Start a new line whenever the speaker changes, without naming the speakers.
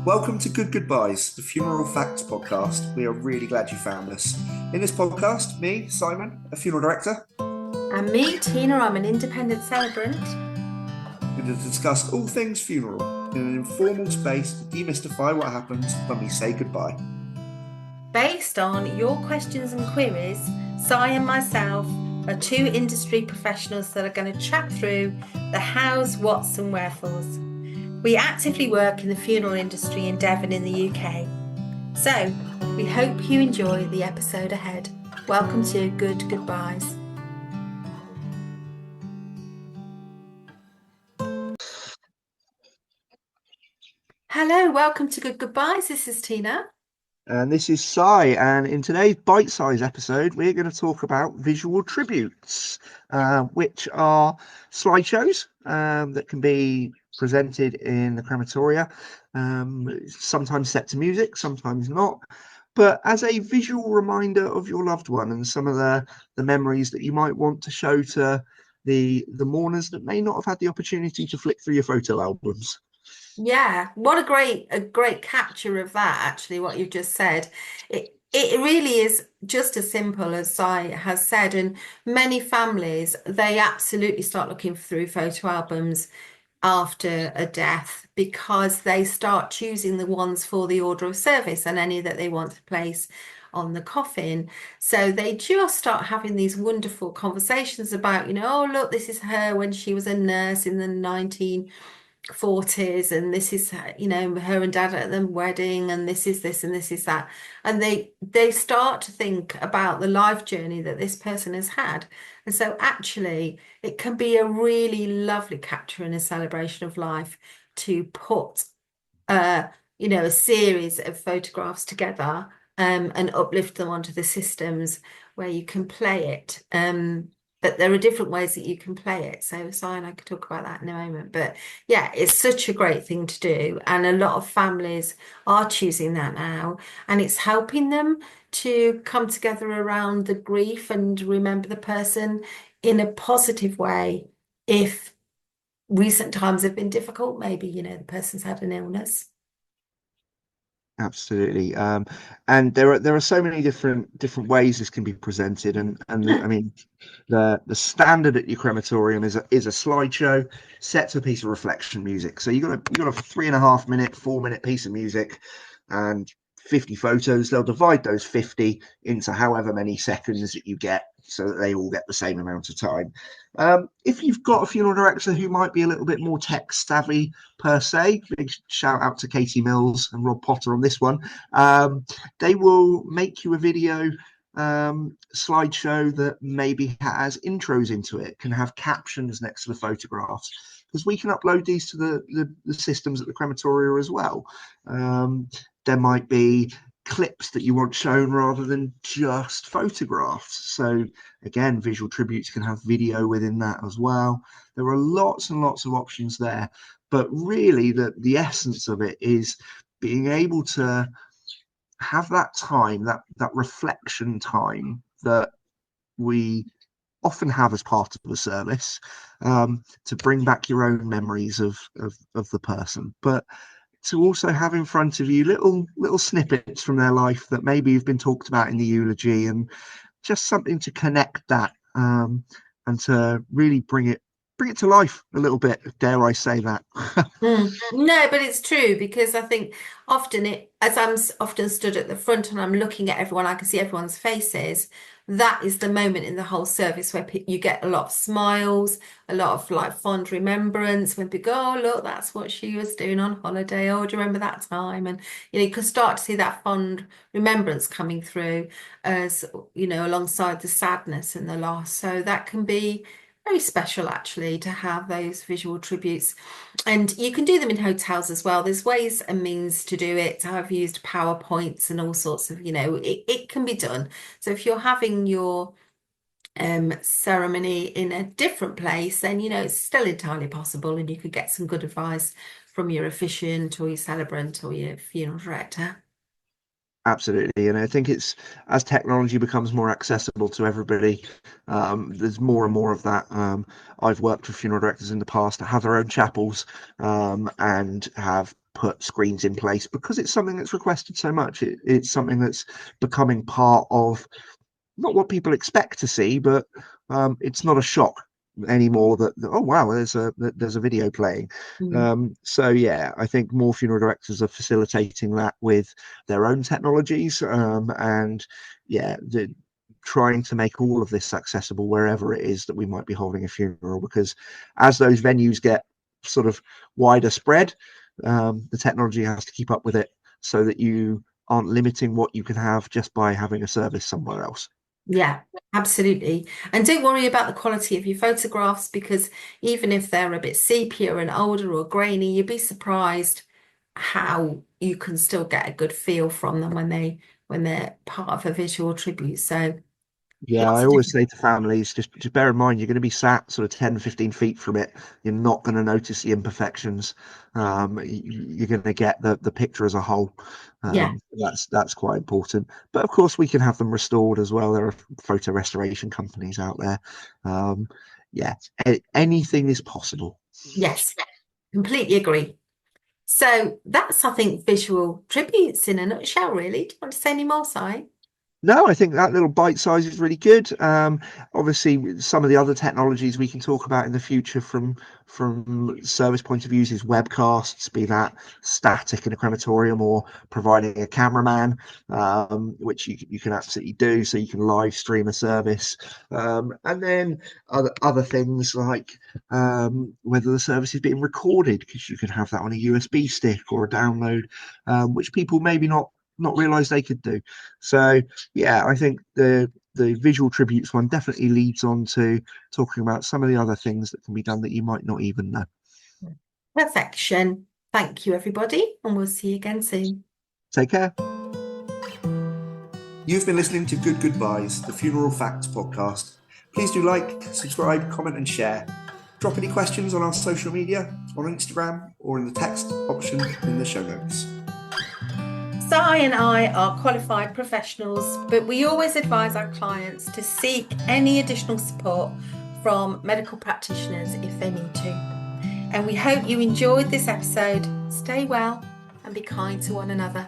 Welcome to Good Goodbyes, the funeral facts podcast. We are really glad you found us. In this podcast, me, Simon, a funeral director,
And me, Tina, I'm an independent celebrant.
are going to discuss all things funeral in an informal space to demystify what happens when we say goodbye.
Based on your questions and queries, Si and myself are two industry professionals that are going to chat through the hows, whats, and wherefores. We actively work in the funeral industry in Devon in the UK. So, we hope you enjoy the episode ahead. Welcome to Good Goodbyes. Hello, welcome to Good Goodbyes. This is Tina.
And this is Sai, and in today's bite-size episode, we're going to talk about visual tributes, which are slideshows that can be presented in the crematoria, sometimes set to music, sometimes not, but as a visual reminder of your loved one and some of the memories that you might want to show to the mourners that may not have had the opportunity to flick through your photo albums.
Yeah, what a great capture of that, actually, what you've just said. It really is just as simple as Si has said, and many families, they absolutely start looking through photo albums after a death because they start choosing the ones for the order of service and any that they want to place on the coffin. So they just start having these wonderful conversations about, oh, look, this is her when she was a nurse in the 1940s, and this is her and dad at the wedding, and this is this and this is that, and they start to think about the life journey that this person has had. And so actually it can be a really lovely capture and a celebration of life to put a series of photographs together, and uplift them onto the systems where you can play it. But there are different ways that you can play it. So, Si and I could talk about that in a moment. But yeah, it's such a great thing to do. And a lot of families are choosing that now. And it's helping them to come together around the grief and remember the person in a positive way. If recent times have been difficult, maybe, the person's had an illness.
Absolutely. And there are so many different ways this can be presented, and I mean the standard at your crematorium is a slideshow set to a piece of reflection music. So you got a 3.5 minute, 4 minute piece of music and 50 photos. They'll divide those 50 into however many seconds that you get so that they all get the same amount of time. If you've got a funeral director who might be a little bit more tech savvy per se, big shout out to Katie Mills and Rob Potter on this one. They will make you a video slideshow that maybe has intros into it, can have captions next to the photographs, because we can upload these to the systems at the crematoria as well. There might be clips that you want shown rather than just photographs. So again, visual tributes can have video within that as well. There are lots and lots of options there, but really the essence of it is being able to have that time, that reflection time that we often have as part of the service, to bring back your own memories of the person, but to also have in front of you little snippets from their life that maybe have been talked about in the eulogy, and just something to connect that, and to really bring it to life a little bit, dare I say that.
No, but it's true because I think often as often stood at the front and I'm looking at everyone, I can see everyone's faces. That is the moment in the whole service where you get a lot of smiles, a lot of like fond remembrance when people go, oh, look, that's what she was doing on holiday. Oh, do you remember that time? And you can start to see that fond remembrance coming through as, alongside the sadness and the loss. So that can be very special actually to have those visual tributes. And you can do them in hotels as well. There's ways and means to do it. I've used PowerPoints and all sorts of, it can be done. So if you're having your ceremony in a different place, then, it's still entirely possible. And you could get some good advice from your officiant or your celebrant or your funeral director.
Absolutely, and I think it's as technology becomes more accessible to everybody, there's more and more of that. I've worked with funeral directors in the past that have their own chapels, and have put screens in place because it's something that's requested so much. It's something that's becoming part of not what people expect to see, but it's not a shock anymore that, oh wow, there's a video playing. So yeah, I think more funeral directors are facilitating that with their own technologies, and yeah, trying to make all of this accessible wherever it is that we might be holding a funeral, because as those venues get sort of wider spread, the technology has to keep up with it so that you aren't limiting what you can have just by having a service somewhere else.
Yeah, absolutely. And don't worry about the quality of your photographs, because even if they're a bit sepia and older or grainy, you'd be surprised how you can still get a good feel from them when they're part of a visual tribute. So
Yeah, I
lots of
always
different.
say to families, just bear in mind, you're going to be sat sort of 10, 15 feet from it. You're not going to notice the imperfections. You're going to get the picture as a whole.
Yeah.
That's quite important. But of course, we can have them restored as well. There are photo restoration companies out there. Um, yeah, anything is possible.
Yes, completely agree. So that's, I think, visual tributes in a nutshell, really. Do you want to say any more, Si?
No, I think that little bite size is really good. Obviously, some of the other technologies we can talk about in the future from service point of views is webcasts, be that static in a crematorium or providing a cameraman, which you can absolutely do, so you can live stream a service, and then other things like whether the service is being recorded, because you can have that on a USB stick or a download, which people maybe not realize they could do. So yeah, I think the visual tributes one definitely leads on to talking about some of the other things that can be done that you might not even know.
Perfection. Thank you, everybody, and we'll see you again soon.
Take care. You've been listening to Good Goodbyes, the Funeral Facts podcast. Please do like, subscribe, comment, and share. Drop any questions on our social media, on Instagram, or in the text option in the show notes.
Si and I are qualified professionals, but we always advise our clients to seek any additional support from medical practitioners if they need to. And we hope you enjoyed this episode. Stay well and be kind to one another.